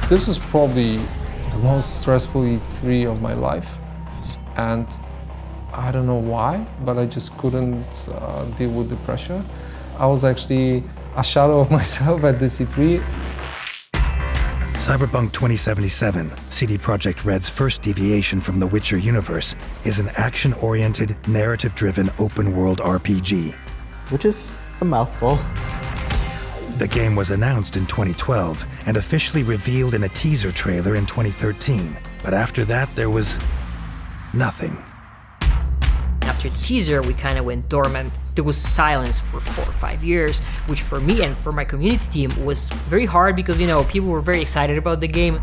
This was probably the most stressful E3 of my life, and I don't know why, but I just couldn't deal with the pressure. I was actually a shadow of myself at this E3. Cyberpunk 2077, CD Projekt Red's first deviation from the Witcher universe, is an action-oriented, narrative-driven open-world RPG. Which is a mouthful. The game was announced in 2012 and officially revealed in a teaser trailer in 2013, but after that there was nothing. After the teaser, we kind of went dormant. There was silence for 4 or 5 years, which for me and for my community team was very hard because, you know, people were very excited about the game.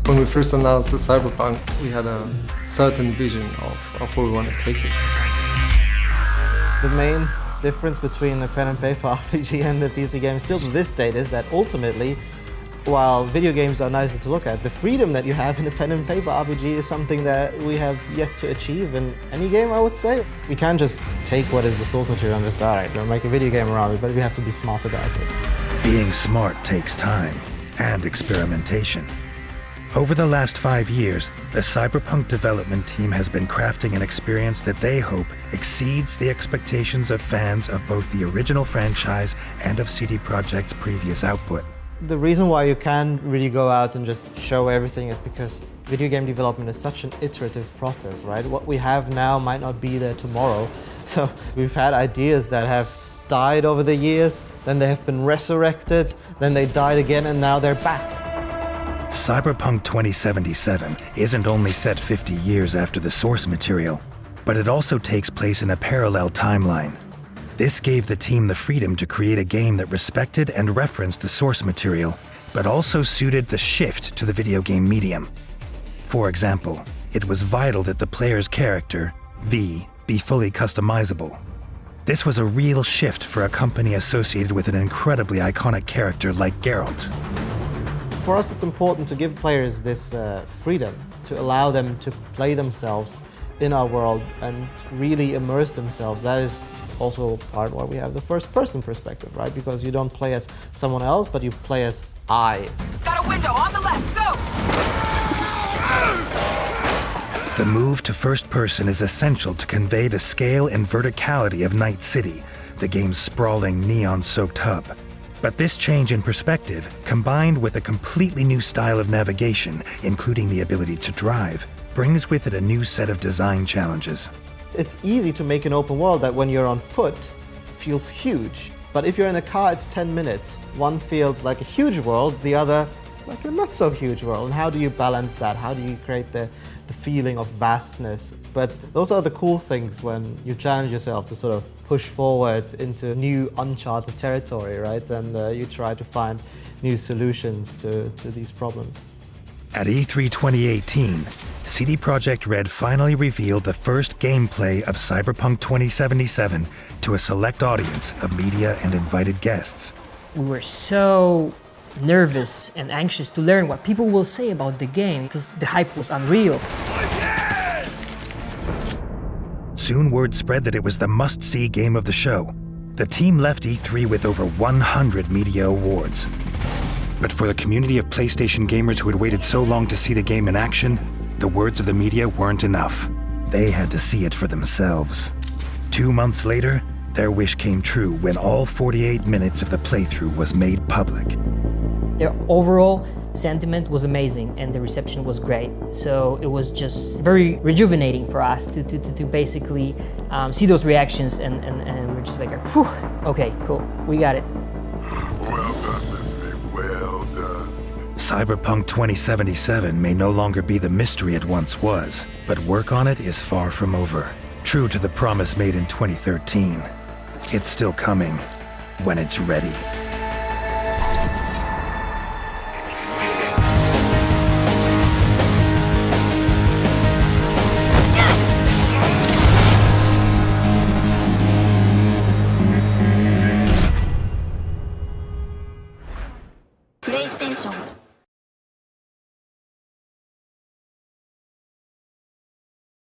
When we first announced the Cyberpunk, we had a certain vision of where we want to take it. The main difference between a pen and paper RPG and the PC game still to this date is that ultimately, while video games are nicer to look at, the freedom that you have in a pen and paper RPG is something that we have yet to achieve in any game, I would say. We can't just take what is the source material and just, all right, we'll make a video game around it, but we have to be smart about it. Being smart takes time and experimentation. Over the last 5 years, the Cyberpunk development team has been crafting an experience that they hope exceeds the expectations of fans of both the original franchise and of CD Projekt's previous output. The reason why you can't really go out and just show everything is because video game development is such an iterative process, right? What we have now might not be there tomorrow. So we've had ideas that have died over the years, then they have been resurrected, then they died again, and now they're back. Cyberpunk 2077 isn't only set 50 years after the source material, but it also takes place in a parallel timeline. This gave the team the freedom to create a game that respected and referenced the source material, but also suited the shift to the video game medium. For example, it was vital that the player's character, V, be fully customizable. This was a real shift for a company associated with an incredibly iconic character like Geralt. For us, it's important to give players this freedom, to allow them to play themselves in our world and really immerse themselves. That is also part why we have the first-person perspective, right? Because you don't play as someone else, but you play as I. Got a window on the left, go! The move to first person is essential to convey the scale and verticality of Night City, the game's sprawling, neon-soaked hub. But this change in perspective, combined with a completely new style of navigation, including the ability to drive, brings with it a new set of design challenges. It's easy to make an open world that when you're on foot feels huge. But if you're in a car, it's 10 minutes. One feels like a huge world, the other like a not so huge world. And how do you balance that? How do you create the feeling of vastness? But those are the cool things when you challenge yourself to sort of push forward into new uncharted territory, right? And you try to find new solutions to these problems. At E3 2018, CD Projekt Red finally revealed the first gameplay of Cyberpunk 2077 to a select audience of media and invited guests. We were so nervous and anxious to learn what people will say about the game because the hype was unreal. Soon word spread that it was the must-see game of the show. The team left E3 with over 100 media awards. But for the community of PlayStation gamers who had waited so long to see the game in action, the words of the media weren't enough. They had to see it for themselves. 2 months later, their wish came true when all 48 minutes of the playthrough was made public. Their overall sentiment was amazing and the reception was great. So it was just very rejuvenating for us to basically see those reactions and we're just like, whew, okay, cool, we got it. Well done, Lindsay, well done. Cyberpunk 2077 may no longer be the mystery it once was, but work on it is far from over. True to the promise made in 2013, it's still coming when it's ready.